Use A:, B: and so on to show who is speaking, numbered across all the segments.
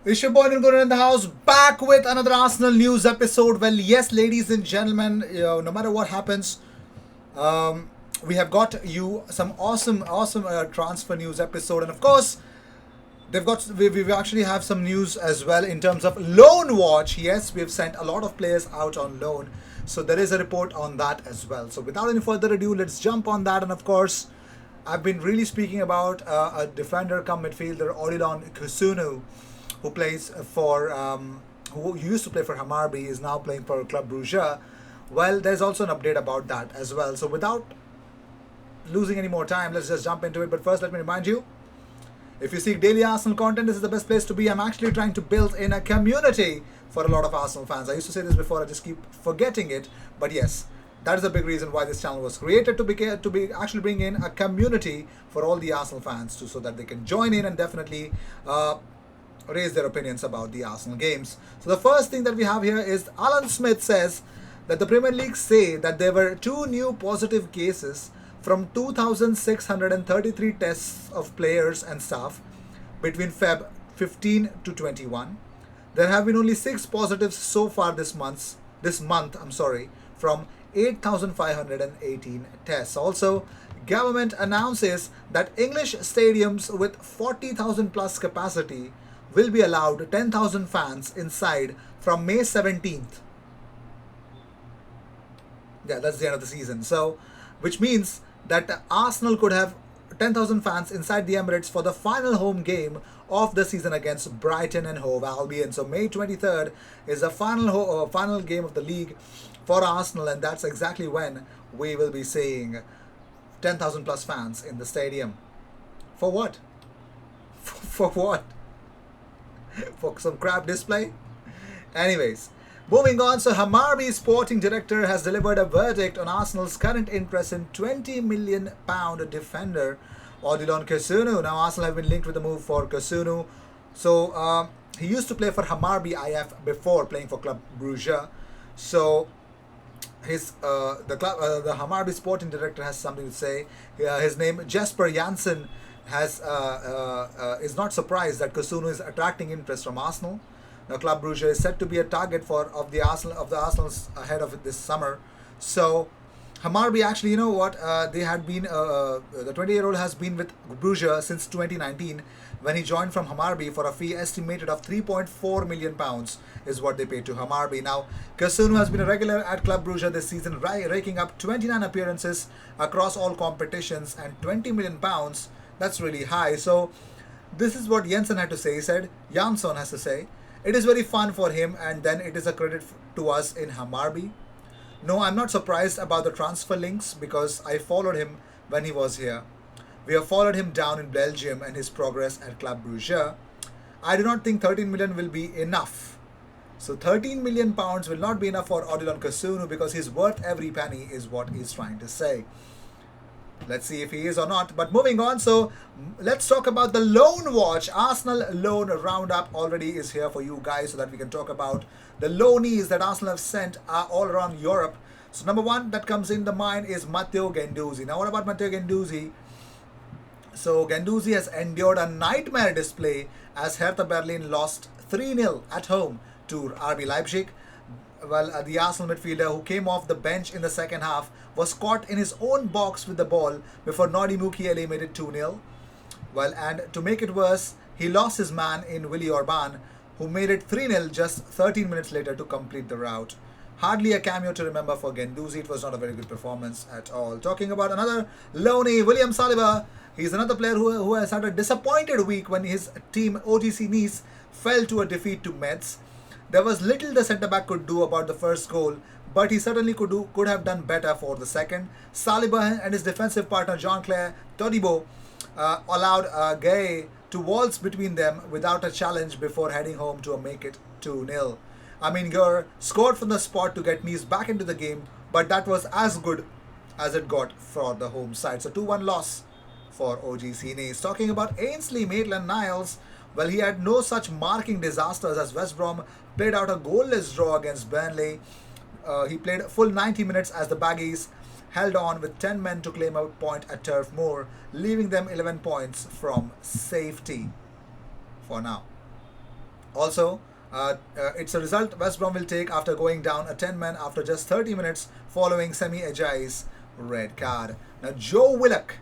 A: It's your boy Nurgun in the house, back with another Arsenal news episode. Well, yes, ladies and gentlemen, no matter what happens, um, we have got you some awesome transfer news episode, and of course, we actually have some news as well in terms of loan watch. Yes, we have sent a lot of players out on loan, so there is a report on that as well. So without any further ado, let's jump on that, and of course, I've been really speaking about a defender come midfielder, Odilon Kusunu, who plays for who used to play for Hammarby, is now playing for Club Brugge. Well, there's also an update about that as well. So without losing any more time, let's just jump into it. But first, let me remind you, if you seek daily Arsenal content, this is the best place to be. I'm actually trying to build in a community for a lot of Arsenal fans. I used to say this before, I just keep forgetting it. But yes, that is a big reason why this channel was created, to be actually bring in a community for all the Arsenal fans too, so that they can join in and definitely raise their opinions about the Arsenal games. So the first thing that we have here is Alan Smith says that the Premier League say that there were 2 new positive cases from 2,633 tests of players and staff between Feb 15 to 21. There have been only 6 positives so far this month, from 8,518 tests. Also, government announces that English stadiums with 40,000 plus capacity will be allowed 10,000 fans inside from May 17th. Yeah, that's the end of the season. So, which means that Arsenal could have 10,000 fans inside the Emirates for the final home game of the season against Brighton and Hove Albion. So May 23rd is the final game of the league for Arsenal, and that's exactly when we will be seeing 10,000 plus fans in the stadium. For what? For what? For some crap display? Anyways, moving on. So Hammarby sporting director has delivered a verdict on Arsenal's current interest in £20 million defender Odilon Kusunu. Now Arsenal have been linked with the move for Kusunu. So he used to play for Hammarby IF before playing for Club Brugge. So the Hammarby sporting director has something to say. His name Jesper Jansson is not surprised that Kusunu is attracting interest from Arsenal. Now, Club Brugge is set to be a target of the Arsenal's ahead of it this summer. So, Hammarby actually, you know what? They had been the 20-year-old has been with Brugge since 2019, when he joined from Hammarby for a fee estimated of £3.4 million is what they paid to Hammarby. Now, Kusunu has been a regular at Club Brugge this season, raking up 29 appearances across all competitions and £20 million. That's really high. So, this is what Jansson has to say. It is very fun for him, and then it is a credit to us in Hammarby. No, I'm not surprised about the transfer links because I followed him when he was here. We have followed him down in Belgium and his progress at Club Brugge. I do not think 13 million will be enough. So 13 million pounds will not be enough for Odilon Kusunu because he's worth every penny, is what he's trying to say. Let's see if he is or not. But moving on, so let's talk about the loan watch. Arsenal loan roundup already is here for you guys, so that we can talk about the loanees that Arsenal have sent all around Europe. So number one that comes in the mind is Matteo Guendouzi. Now what about Matteo Guendouzi? So Guendouzi has endured a nightmare display as Hertha Berlin lost 3-0 at home to RB Leipzig. Well, the Arsenal midfielder, who came off the bench in the second half, was caught in his own box with the ball before Nodi Mukiele made it 2-0. Well, and to make it worse, he lost his man in Willy Orban, who made it 3-0 just 13 minutes later to complete the rout. Hardly a cameo to remember for Guendouzi. It was not a very good performance at all. Talking about another loanee, William Saliba. He's another player who has had a disappointed week when his team OGC Nice fell to a defeat to Metz. There was little the centre-back could do about the first goal, but he certainly could have done better for the second. Saliba and his defensive partner Jean-Claire Todibo allowed Gay to waltz between them without a challenge before heading home to make it 2-0. Amin Gur scored from the spot to get Nice back into the game, but that was as good as it got for the home side. So 2-1 loss for OGC Nice. Talking about Ainsley Maitland-Niles, well, he had no such marking disasters as West Brom played out a goalless draw against Burnley. He played full 90 minutes as the Baggies held on with 10 men to claim a point at Turf Moor, leaving them 11 points from safety for now. Also, it's a result West Brom will take after going down a 10-man after just 30 minutes following Semi Ajayi's red card. Now, Joe Willock.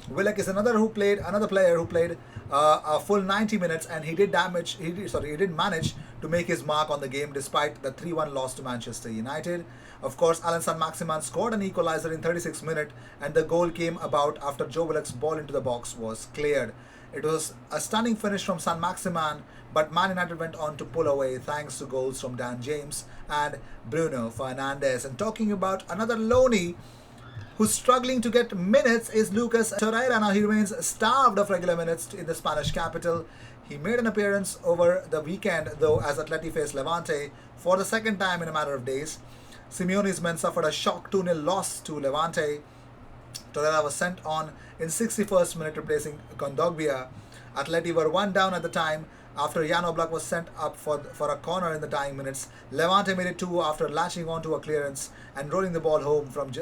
A: Willock is another player who played a full 90 minutes, and he did manage to make his mark on the game despite the 3-1 loss to Manchester United. Of course, Alan Saint-Maximin scored an equaliser in 36 minutes, and the goal came about after Joe Willock's ball into the box was cleared. It was a stunning finish from Saint-Maximin, but Man United went on to pull away thanks to goals from Dan James and Bruno Fernandes. And talking about another loanee who's struggling to get minutes is Lucas Torreira. Now he remains starved of regular minutes in the Spanish capital. He made an appearance over the weekend, though, as Atleti faced Levante for the second time in a matter of days. Simeone's men suffered a shock 2-0 loss to Levante. Torreira was sent on in 61st minute, replacing Kondogbia. Atleti were 1 down at the time after Jan Oblak was sent up for a corner in the dying minutes. Levante made it 2 after latching onto a clearance and rolling the ball home from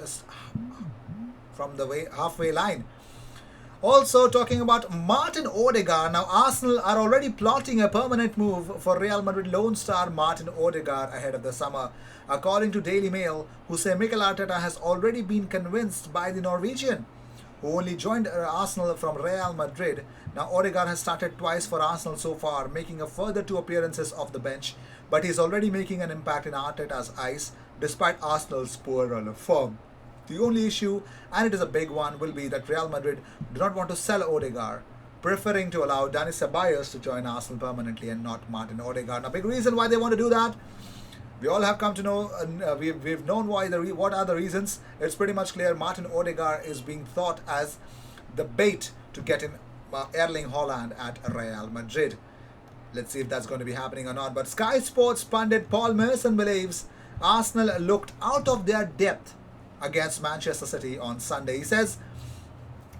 A: the halfway line. Also, talking about Martin Odegaard. Now, Arsenal are already plotting a permanent move for Real Madrid lone star Martin Odegaard ahead of the summer. According to Daily Mail, who say Mikel Arteta has already been convinced by the Norwegian, who only joined Arsenal from Real Madrid. Now, Odegaard has started twice for Arsenal so far, making a further 2 appearances off the bench, but he's already making an impact in Arteta's eyes, despite Arsenal's poor run of form. The only issue, and it is a big one, will be that Real Madrid do not want to sell Odegaard, preferring to allow Dani Ceballos to join Arsenal permanently and not Martin Odegaard. Now, big reason why they want to do that, we all have come to know, we've known what are the reasons. It's pretty much clear. Martin Odegaard is being thought as the bait to get in Erling Haaland at Real Madrid. Let's see if that's going to be happening or not. But Sky Sports pundit Paul Merson believes Arsenal looked out of their depth against Manchester City on Sunday. He says,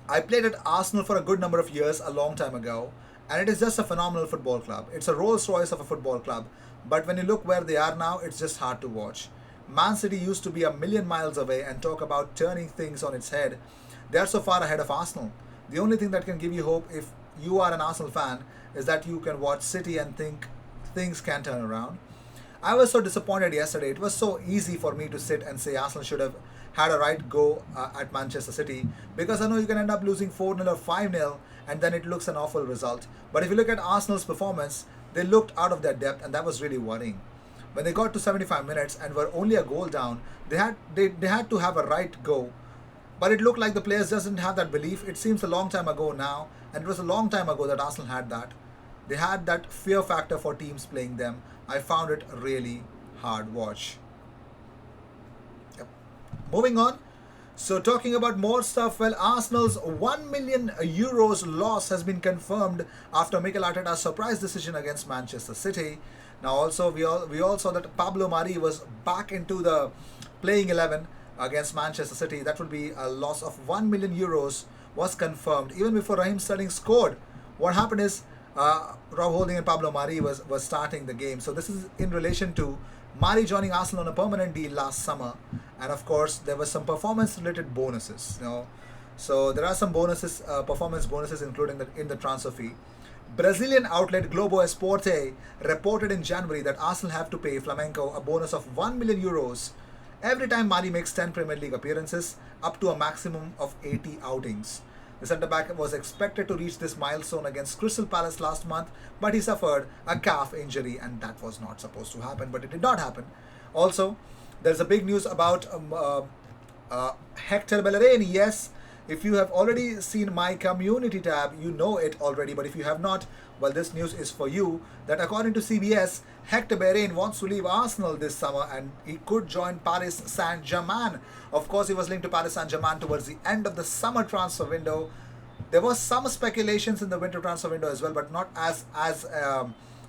A: I played at Arsenal for a good number of years a long time ago, and it is just a phenomenal football club. It's a Rolls Royce of a football club. But when you look where they are now, it's just hard to watch. Man City used to be a million miles away, and talk about turning things on its head. They are so far ahead of Arsenal. The only thing that can give you hope if you are an Arsenal fan is that you can watch City and think things can turn around. I was so disappointed yesterday. It was so easy for me to sit and say Arsenal should have had a right go at Manchester City, because I know you can end up losing 4-0 or 5-0 and then it looks an awful result. But if you look at Arsenal's performance, they looked out of their depth, and that was really worrying. When they got to 75 minutes and were only a goal down, they had to have a right go. But it looked like the players doesn't have that belief. It seems a long time ago now, and it was a long time ago that Arsenal had that. They had that fear factor for teams playing them. I found it really hard watch. Yep. Moving on. So talking about more stuff, well, Arsenal's €1 million loss has been confirmed after Mikel Arteta's surprise decision against Manchester City. Now also we all saw that Pablo Mari was back into the playing 11 against Manchester City. That would be a loss of €1 million was confirmed even before Raheem Sterling scored. What happened is Rob Holding and Pablo Mari was starting the game. So this is in relation to Mari joining Arsenal on a permanent deal last summer, and of course there were some performance-related bonuses. So there are some bonuses, performance bonuses, including in the transfer fee. Brazilian outlet Globo Esporte reported in January that Arsenal have to pay Flamengo a bonus of €1 million every time Mari makes 10 Premier League appearances, up to a maximum of 80 outings. The centre-back was expected to reach this milestone against Crystal Palace last month, but he suffered a calf injury, and that was not supposed to happen, but it did not happen. Also, there's a big news about Hector Bellerin. Yes, if you have already seen my community tab, you know it already, but if you have not, well, this news is for you, that according to CBS, Hector Bellerin wants to leave Arsenal this summer and he could join Paris Saint-Germain. Of course, he was linked to Paris Saint-Germain towards the end of the summer transfer window. There was some speculations in the winter transfer window as well, but not as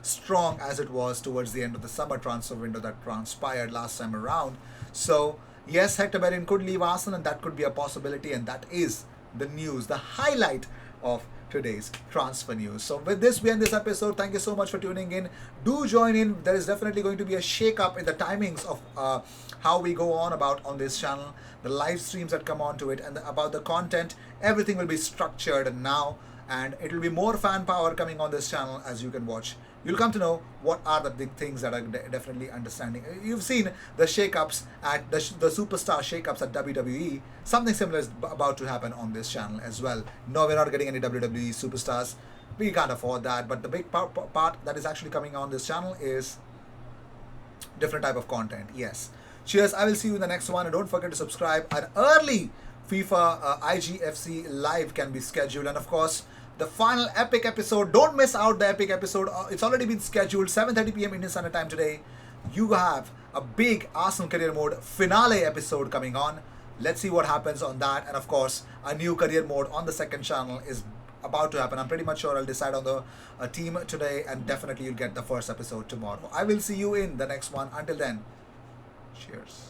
A: strong as it was towards the end of the summer transfer window that transpired last time around. So, yes, Hector Bellerin could leave Arsenal, and that could be a possibility, and that is the news, the highlight of today's transfer news. So with this, we end this episode. Thank you so much for tuning in. Do join in. There is definitely going to be a shake-up in the timings of how we go on this channel, the live streams that come onto it, and about the content. Everything will be structured now, and it will be more fan power coming on this channel, as you can watch you'll come to know what are the big things that are definitely understanding. You've seen the shake-ups at the superstar shake-ups at WWE. Something similar is about to happen on this channel as well. No, we're not getting any WWE superstars. We can't afford that. But the big part that is actually coming on this channel is different type of content. Yes. Cheers. I will see you in the next one. And don't forget to subscribe. An early FIFA IGFC live can be scheduled. And of course, the final epic episode. Don't miss out the epic episode. It's already been scheduled. 7:30 p.m. Indian Standard Time today. You have a big Arsenal career mode finale episode coming on. Let's see what happens on that. And of course, a new career mode on the second channel is about to happen. I'm pretty much sure I'll decide on the team today, and definitely you'll get the first episode tomorrow. I will see you in the next one. Until then, cheers.